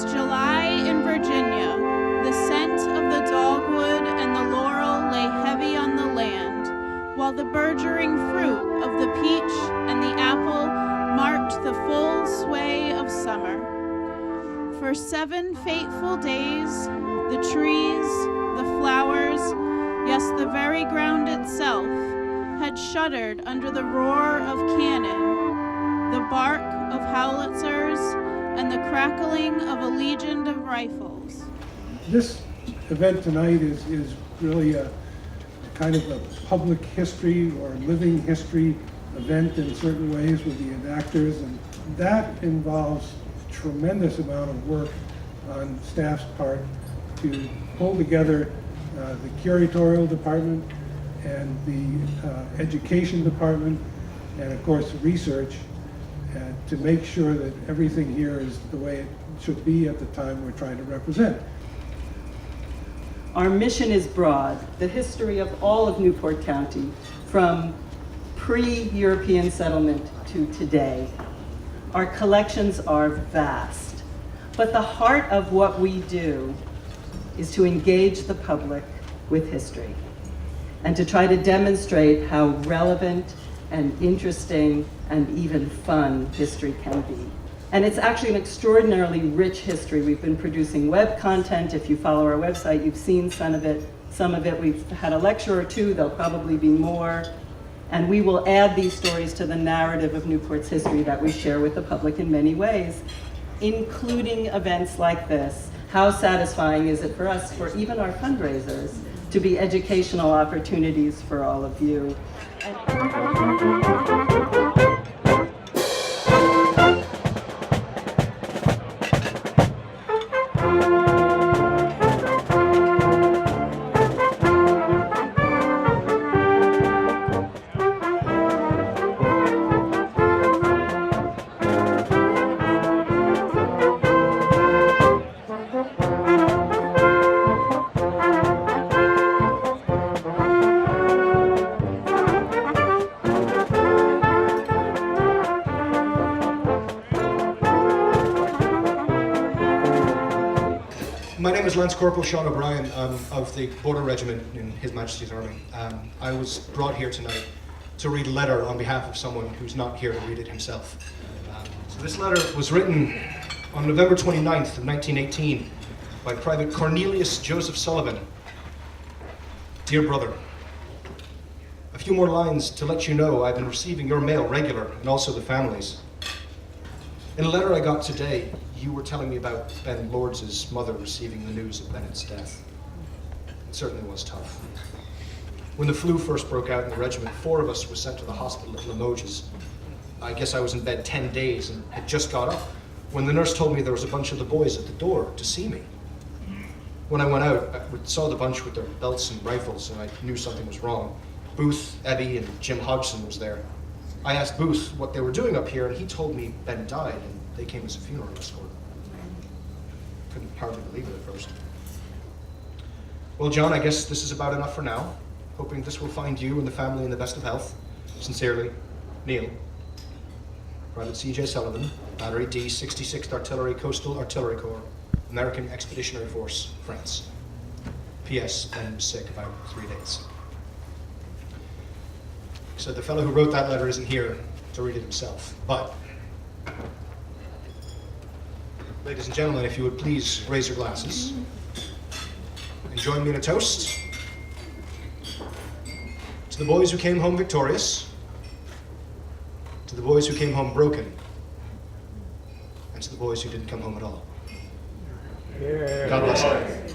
was July in Virginia. The scent of the dogwood and the laurel lay heavy on the land, while the burgeoning fruit of the peach and the apple marked the full sway of summer. For 7 fateful days, the trees, the flowers, yes, the very ground itself, had shuddered under the roar of cannon, the bark of howitzers, and the crackling of a legion of rifles. This event tonight is really a kind of a public history or living history event in certain ways with the enactors, and that involves a tremendous amount of work on staff's part to pull together the curatorial department and the education department and of course research to make sure that everything here is the way it should be at the time we're trying to represent. Our mission is broad, the history of all of Newport County, from pre-European settlement to today. Our collections are vast, but the heart of what we do is to engage the public with history and to try to demonstrate how relevant and interesting and even fun history can be. And it's actually an extraordinarily rich history. We've been producing web content. If you follow our website, you've seen some of it. We've had a lecture or two, there'll probably be more. And we will add these stories to the narrative of Newport's history that we share with the public in many ways, including events like this. How satisfying is it for us, for even our fundraisers, to be educational opportunities for all of you. My name is Lance Corporal Sean O'Brien of the Border Regiment in His Majesty's Army. I was brought here tonight to read a letter on behalf of someone who's not here to read it himself. So this letter was written on November 29th of 1918 by Private Cornelius Joseph Sullivan. Dear brother, a few more lines to let you know I've been receiving your mail regular and also the families. In a letter I got today, you were telling me about Ben Lords' mother receiving the news of Bennett's death. It certainly was tough. When the flu first broke out in the regiment, 4 of us were sent to the hospital at Limoges. I guess I was in bed 10 days and had just got up when the nurse told me there was a bunch of the boys at the door to see me. When I went out, I saw the bunch with their belts and rifles, and I knew something was wrong. Booth, Ebby, and Jim Hodgson was there. I asked Booth what they were doing up here, and he told me Ben died, and they came as a funeral escort. Couldn't hardly believe it at first. Well, John, I guess this is about enough for now. Hoping this will find you and the family in the best of health. Sincerely, Neil. Private C.J. Sullivan, Battery D, 66th Artillery, Coastal Artillery Corps, American Expeditionary Force, France. P.S. Ben was sick about 3 days. So the fellow who wrote that letter isn't here to read it himself, but ladies and gentlemen, if you would please raise your glasses and join me in a toast to the boys who came home victorious, to the boys who came home broken, and to the boys who didn't come home at all. God bless you.